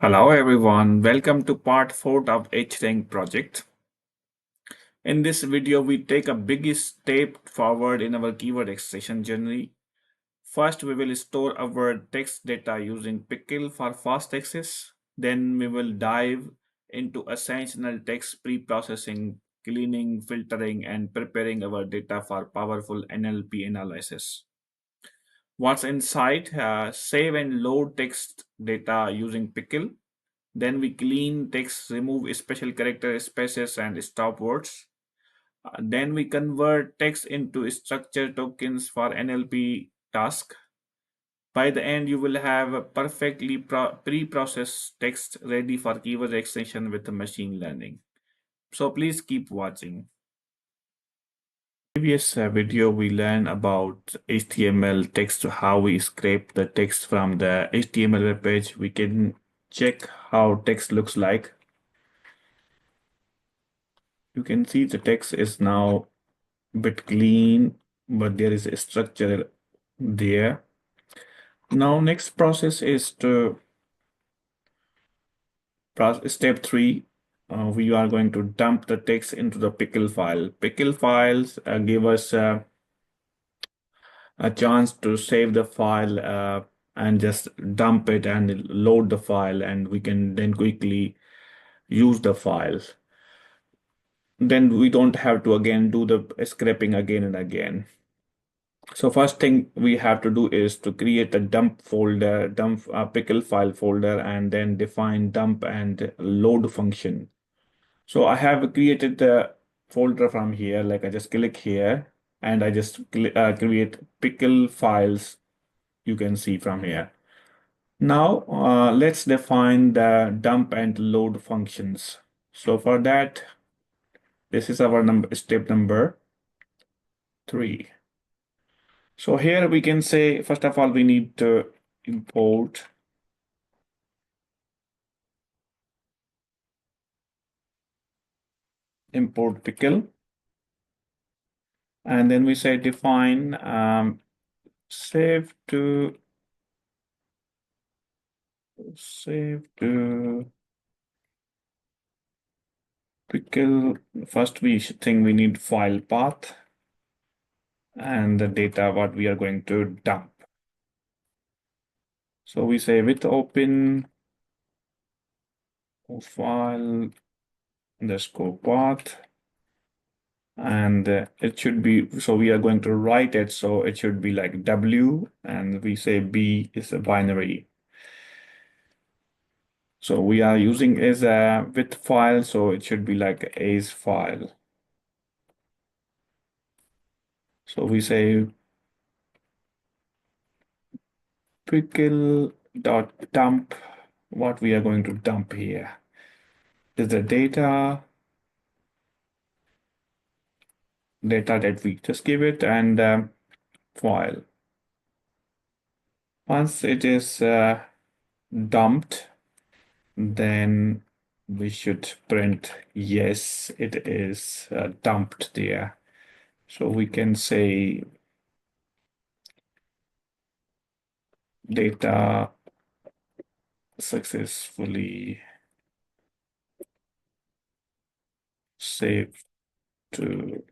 Hello everyone, welcome to part 4 of HRank project. In this video, we take a big step forward in our keyword extraction journey. First, we will store our text data using Pickle for fast access. Then we will dive into essential text pre-processing, cleaning, filtering, and preparing our data for powerful NLP analysis. Once inside, save and load text data using Pickle. Then we clean text, remove special character spaces and stop words. Then we convert text into structure tokens for NLP task. By the end, you will have a perfectly pre-processed text ready for keyword extension with machine learning. So please keep watching. Previous video we learned about HTML text, how we scrape the text from the HTML web page. We can check how text looks like. You can see the text is now a bit clean, but there is a structure there. Now next process is to step 3. We are going to dump the text into the pickle file. Pickle files give us a chance to save the file and just dump it and load the file, and we can then quickly use the files. Then we don't have to again do the scraping again and again. So first thing we have to do is to create a dump folder, dump pickle file folder, and then define dump and load function. So I have created the folder from here, like I just click here and I just create pickle files, you can see from here. Now let's define the dump and load functions. So for that, this is our step number 3. So here we can say, first of all, we need to import pickle, and then we say define save to pickle. First we think we need file path and the data what we are going to dump. So we say with open file underscore path, and it should be, so we are going to write it, so it should be like W, and we say B is a binary. So we are using as a with file, so it should be like A's file. So we say pickle dot dump. What we are going to dump here is the data that we just give it, and file. Once it is dumped, then we should print yes, it is dumped there. So we can say data successfully saved to,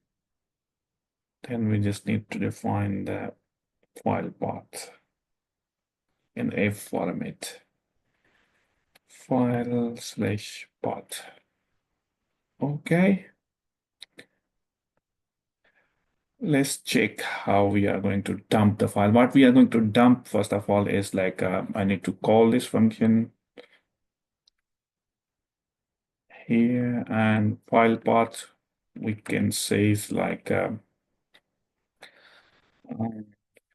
then we just need to define the file path in a format, file slash path. Okay. Let's check how we are going to dump the file. What we are going to dump, first of all, is like I need to call this function here, and file path we can say is like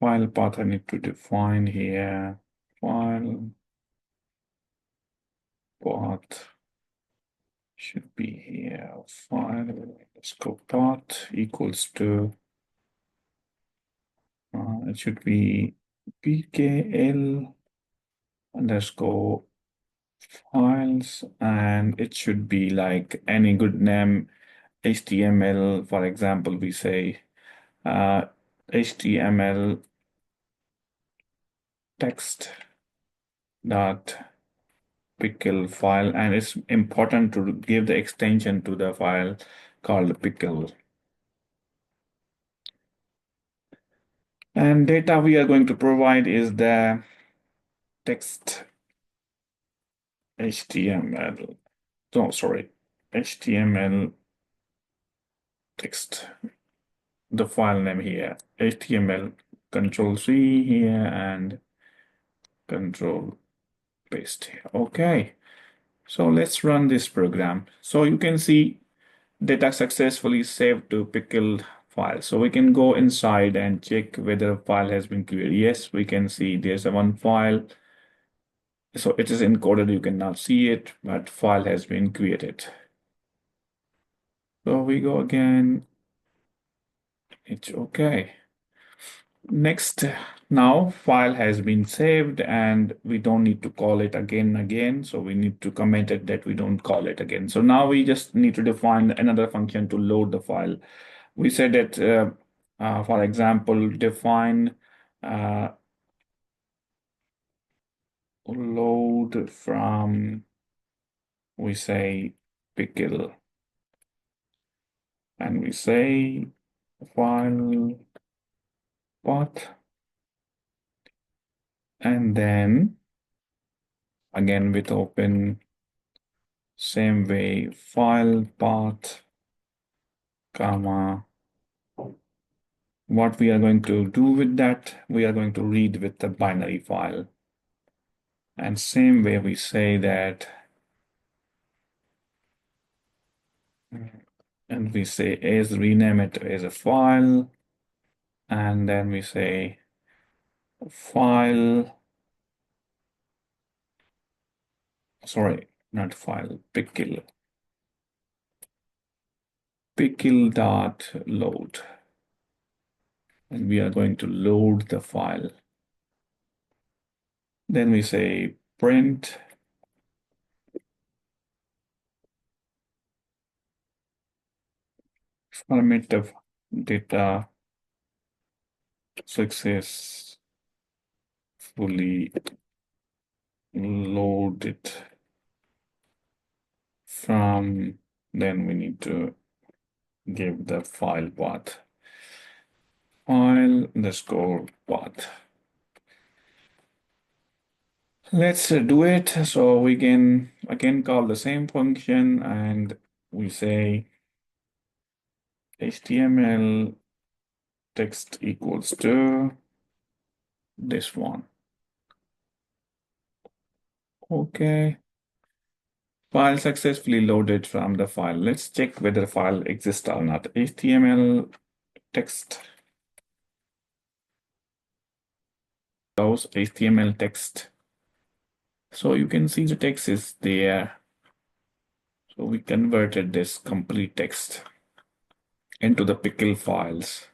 file path I need to define here. File path should be here. File scope path equals to it should be pkl underscore files, and it should be like any good name. HTML, for example, we say HTML text dot pickle file, and it's important to give the extension to the file called pickle. And data we are going to provide is the text HTML. Oh, sorry, HTML text. The file name here, HTML, Control C here and Control paste here. Okay, so let's run this program. So you can see data successfully saved to Pickle file. So we can go inside and check whether a file has been created. Yes, we can see there's a one file. So it is encoded, you cannot see it, but file has been created. So we go again, it's okay. Next, now file has been saved and we don't need to call it again. So we need to comment it that we don't call it again. So now we just need to define another function to load the file. We said that, for example, define load from, we say pickle, and we say file path, and then again with open, same way, file path, comma. What we are going to do with that, we are going to read with the binary file. And same way we say that, and we say as rename it as a file, and then we say file, sorry, not file, pickle dot load. And we are going to load the file. Then we say print format of data successfully loaded from, then we need to give the file path, file underscore path. Let's do it. So we can again call the same function and we say HTML text equals to this one. Okay. File successfully loaded from the file. Let's check whether file exists or not. HTML text. Those HTML text. So you can see the text is there. So we converted this complete text into the pickle files.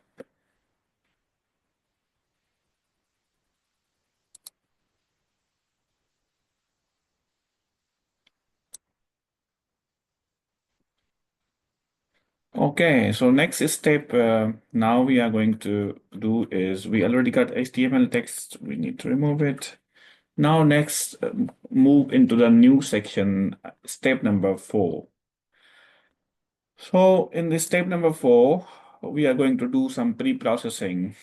Okay, so next step now we are going to do is we already got HTML text. We need to remove it. Now next, move into the new section, step number 4. So in this step number 4, we are going to do some pre-processing.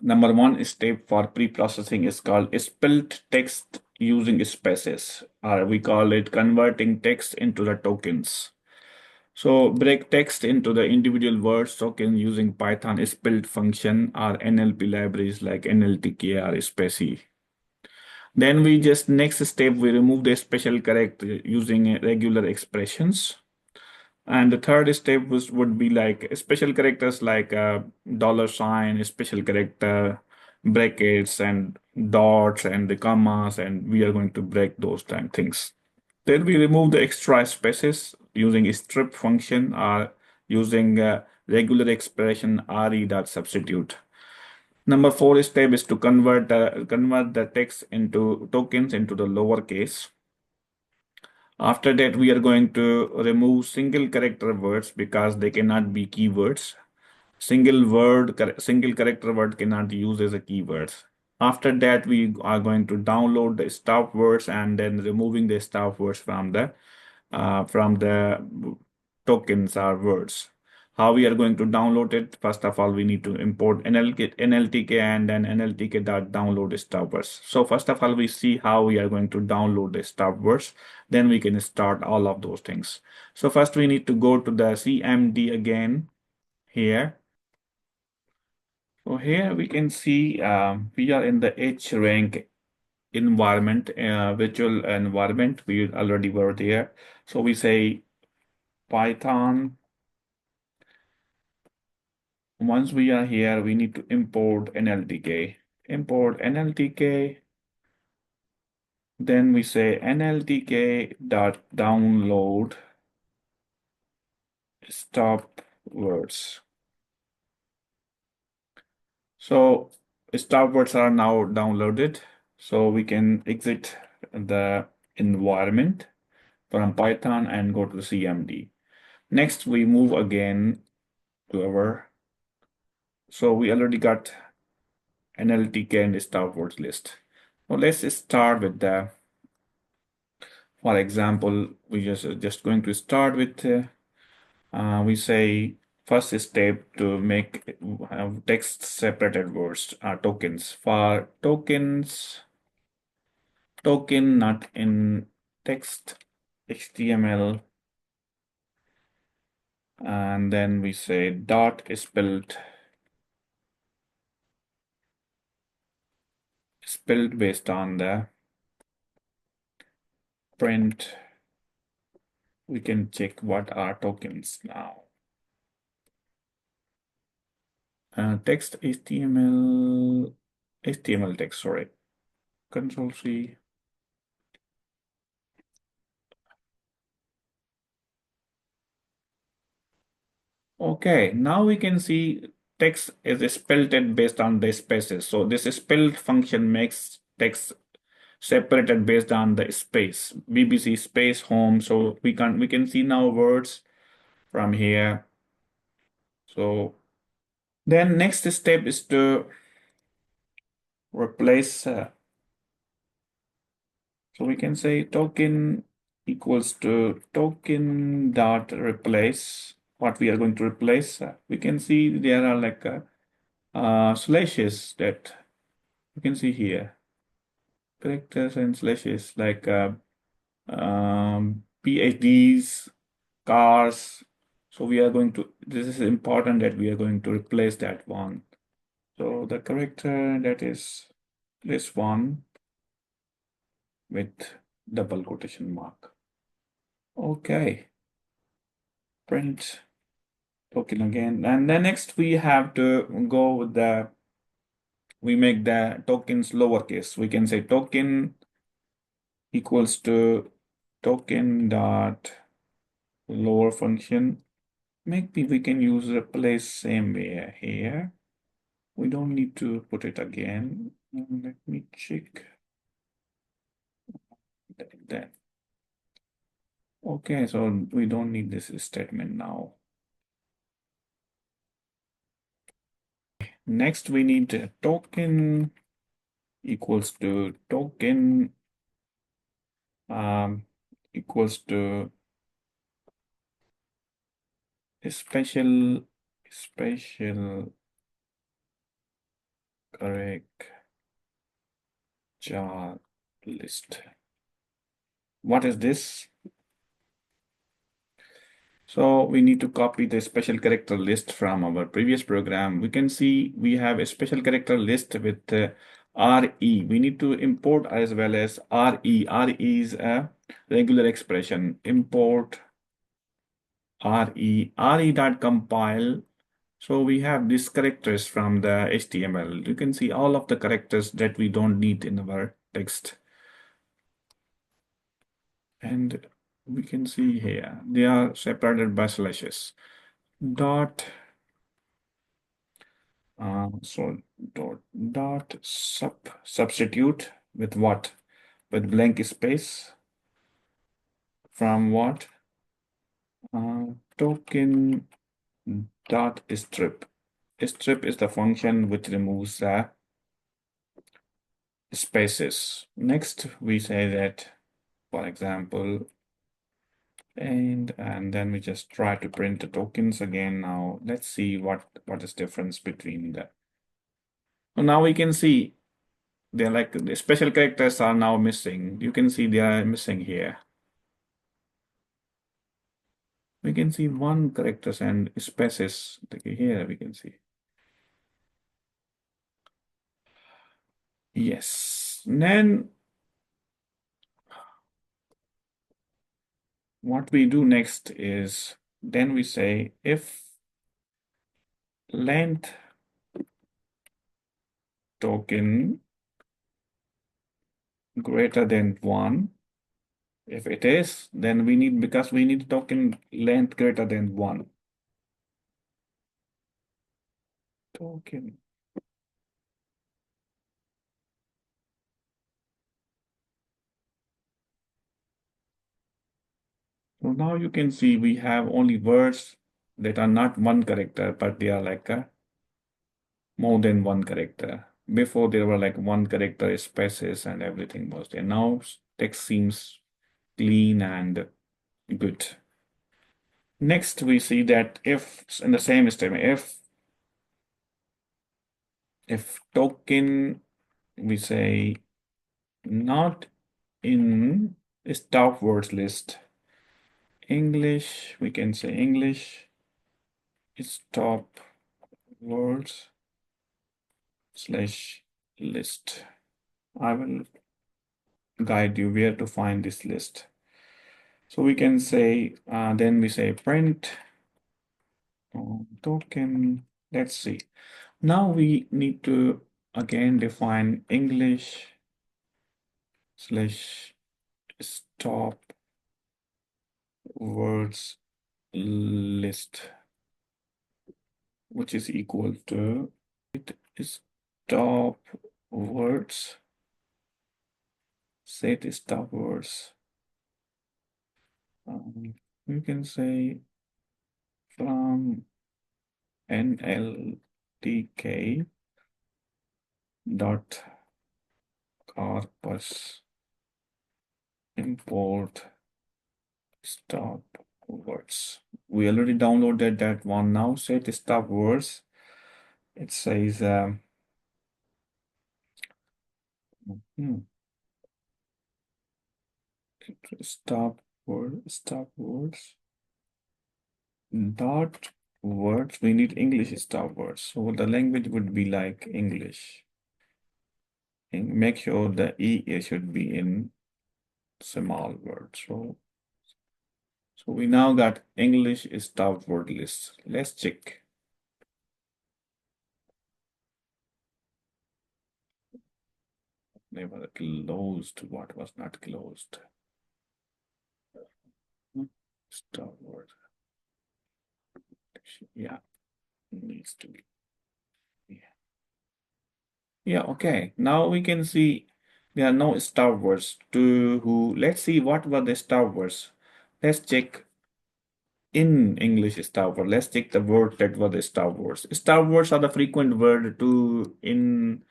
Number 1 step for pre-processing is called split text using spaces, or we call it converting text into the tokens. So break text into the individual words token using Python split function or NLP libraries like NLTK or Spacey. Then we just next step, we remove the special character using regular expressions. And the third step would be like special characters like dollar sign, special character, brackets and dots and the commas, and we are going to break those time things. Then we remove the extra spaces using strip function or using regular expression re.substitute. Number 4 step is to convert the text into tokens into the lowercase. After that, we are going to remove single character words because they cannot be keywords. Single character word cannot be used as a keyword. After that, we are going to download the stop words and then removing the stop words from the tokens or words. How we are going to download it? First of all, we need to import NLTK and then NLTK.download stop words. So first of all, we see how we are going to download the stop words. Then we can start all of those things. So first we need to go to the CMD again here. So here we can see we are in the H rank environment, virtual environment. We already were there. So we say Python. Once we are here, we need to import NLTK. Import NLTK. Then we say NLTK dot download stop words. So stop words are now downloaded. So we can exit the environment from Python and go to CMD. Next, we move again to our, so we already got NLTK and stop words list. So let's start with the, for example, we just going to start with, we say first step to make text separated words are tokens. For tokens, token not in text HTML, and then we say dot spelled based on the print. We can check what are tokens now. Text HTML text, sorry. Control C. Okay, now we can see text is spelled based on the spaces. So this spelled function makes text separated based on the space, BBC space home. So we can see now words from here. So then next step is to replace. So we can say token equals to token dot replace. What we are going to replace? We can see there are like slashes that you can see here. Characters and slashes like PhDs, cars. So we are going to, this is important that we are going to replace that one. So the character that is this one with double quotation mark. Okay. Print token again. And then next we have to go with the, we make the tokens lowercase. We can say token equals to token dot lower function. Maybe we can use replace same way here. We don't need to put it again. Let me check that. Okay, so we don't need this statement now. Next, we need a token equals to token equals to a special correct jar list. What is this? So we need to copy the special character list from our previous program. We can see we have a special character list with RE. We need to import as well as RE. RE is a regular expression. Import RE. RE.compile. So we have these characters from the HTML. You can see all of the characters that we don't need in our text. And we can see here, they are separated by slashes. Dot, substitute with what? With blank space from what? Token dot strip. Strip is the function which removes spaces. Next, we say that, for example, and then we just try to print the tokens again. Now let's see what is difference between the. So now we can see they're like the special characters are now missing. You can see they are missing here. We can see one characters and spaces. Okay, here we can see. Yes. Then what we do next is then we say if length token greater than 1. If it is, then we need, because we need token length greater than 1. Token. So now you can see we have only words that are not one character, but they are like more than one character. Before there were like one character spaces and everything was there. Now text seems clean and good. Next, we see that if in the same statement, if token, we say not in stop words list. English, we can say English stop words slash list. I will guide you where to find this list. So we can say, then we say print token. Let's see. Now we need to again define English slash stop words list, which is equal to it is stop words set stop words. You can say from NLTK dot corpus import stop words. We already downloaded that one. Now set stop words. It says stop words dot words. We need English stop words. So the language would be like English. And make sure the E should be in small words. So we now got English stop word list. Let's check. They were closed. What was not closed? Stop word. Yeah, needs to be. Yeah, okay. Now we can see there are no stop words to who. Let's see what were the stop words. Let's check in English stop word. Let's check the word that were the stop words. Stop words are the frequent word to in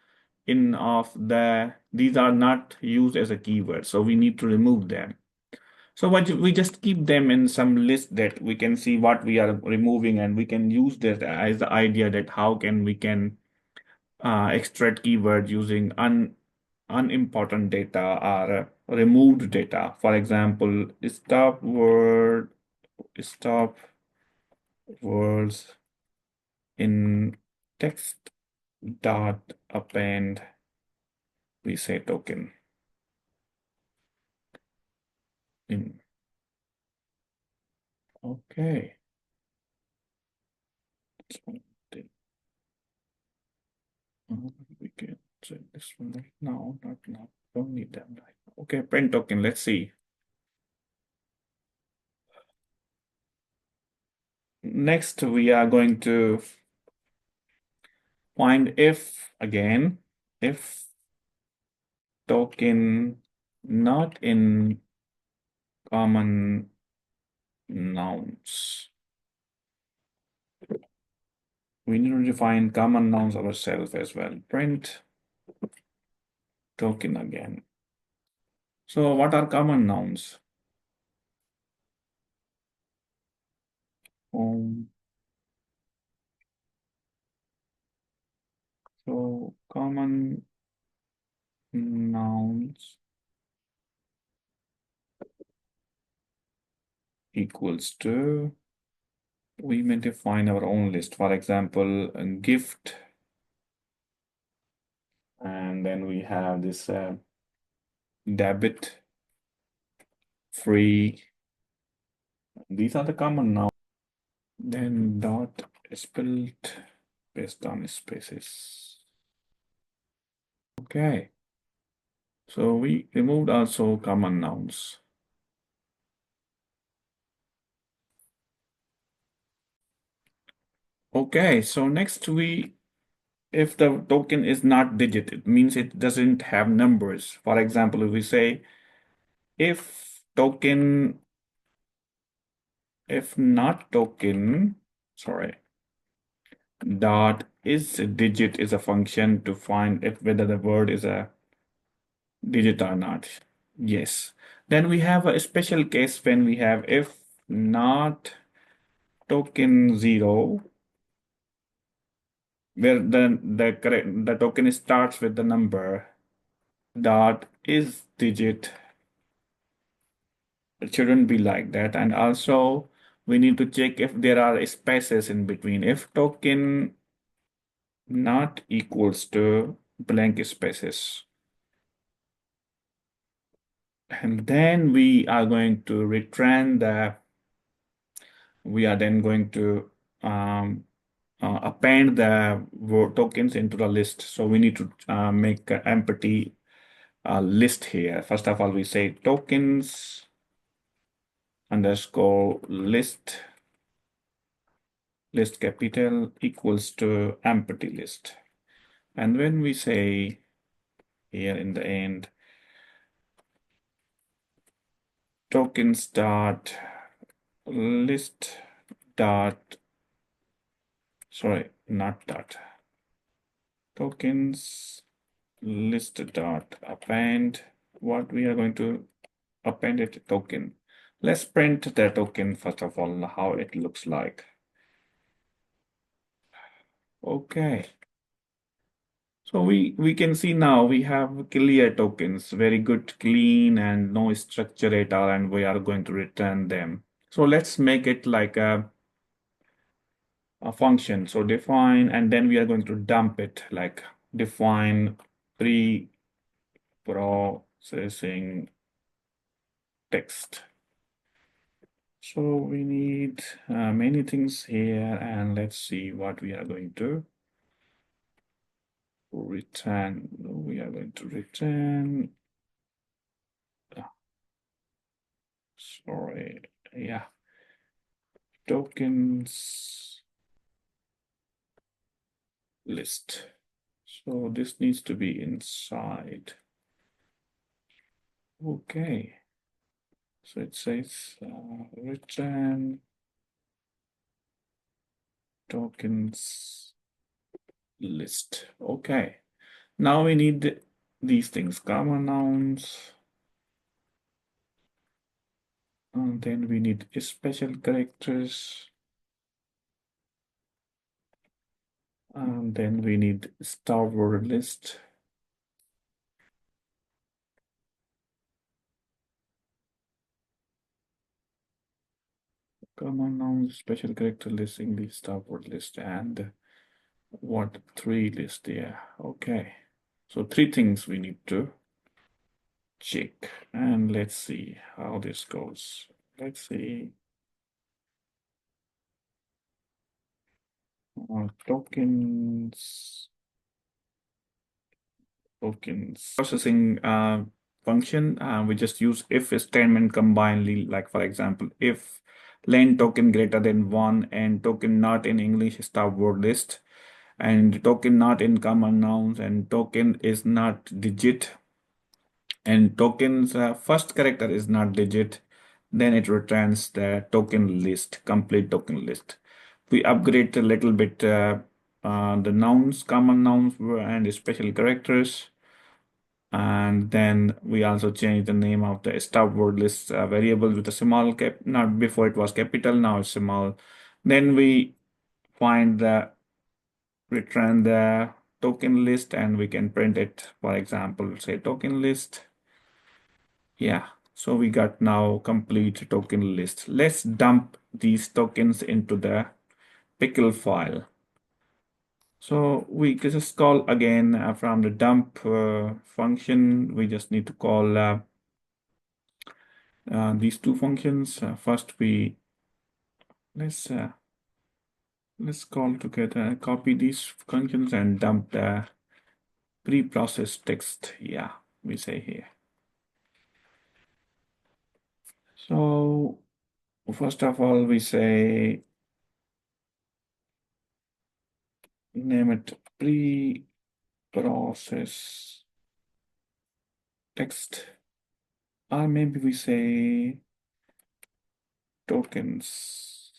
of the, these are not used as a keyword, so we need to remove them. So what we just keep them in some list that we can see what we are removing, and we can use that as the idea that how can we can extract keyword using unimportant data or removed data. For example, stop words in text dot append, we say token in. Okay. We can say this one right now, not now. Don't need them right now. Okay, print token. Let's see. Next, we are going to find if again, if token not in common nouns. We need to define common nouns ourselves as well. Print token again. So what are common nouns? Um, so common nouns equals to, we may define our own list. For example, a gift, and then we have this debit, free. These are the common nouns. Then dot spelled based on spaces. Okay. So we removed also common nouns. Okay, so next if the token is not digit, it means it doesn't have numbers. For example, if we say if token, if not token, sorry, dot is a digit is a function to find if whether the word is a digit or not. Yes. Then we have a special case when we have if not token 0, where the token starts with the number, dot is digit. It shouldn't be like that. And also we need to check if there are spaces in between. If token not equals to blank spaces. And then we are going to return we are then going to append the word tokens into the list. So we need to make an empty list here. First of all, we say tokens underscore list capital equals to empty list. And when we say here in the end, tokens dot list dot, sorry, not dot, tokens list dot append, what we are going to append it token. Let's print the token first of all, how it looks like. Okay. So we can see now we have clear tokens, very good, clean, and no structure at all, and we are going to return them. So let's make it like a function. So define, and then we are going to dump it, like define pre-processing text. So we need many things here, and let's see what we are going to return. We are going to return, sorry, yeah, tokens list. So this needs to be inside. Okay. So it says return tokens list. Okay. Now we need these things, common nouns. And then we need special characters. And then we need star word list. Common nouns, special character list, English star word list, and what 3 list there. Okay. So 3 things we need to check. And let's see how this goes. Let's see. Tokens processing function. We just use if statement combinedly, like for example, if len token greater than 1 and token not in English start word list and token not in common nouns and token is not digit and tokens first character is not digit, then it returns the token list, complete token list. We upgrade a little bit the nouns, common nouns and special characters. And then we also change the name of the stop word list variable with a small cap. Not before it was capital, now it's small. Then we find the return the token list and we can print it. For example, say token list. Yeah, so we got now complete token list. Let's dump these tokens into the pickle file. So we can just call again from the dump function. We just need to call these two functions. First, we let's uh, let's call together, copy these functions and dump the preprocessed text. Yeah, we say here. So first of all, we say name it preprocess text, or maybe we say tokens.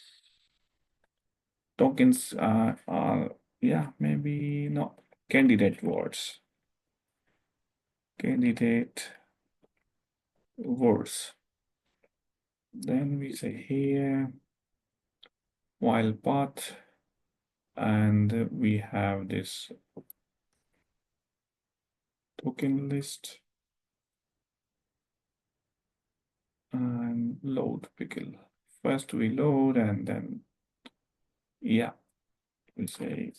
Tokens are yeah, maybe not candidate words. Candidate words. Then we say here while path, and we have this token list and load pickle. First we load and then yeah, we say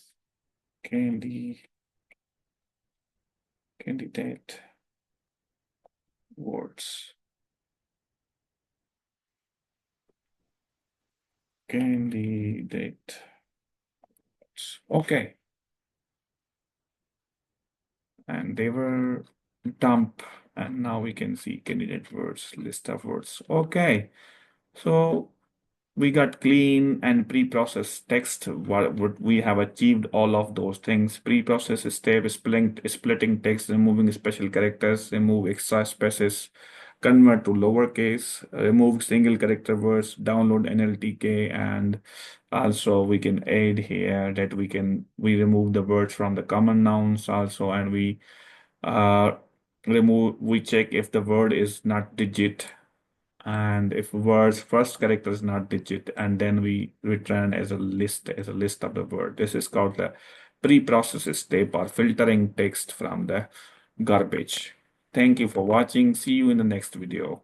candidate words. Candidate. Okay. And they were dump, and now we can see candidate words, list of words. Okay. So we got clean and pre-processed text. What we have achieved all of those things. Pre-process step, splitting text, removing special characters, remove extra spaces, convert to lowercase, remove single character words, download NLTK, and also we can add here that we remove the words from the common nouns also, and uh, we check if the word is not digit, and if word's first character is not digit, and then we return as a list of the word. This is called the pre-process step or filtering text from the garbage. Thank you for watching. See you in the next video.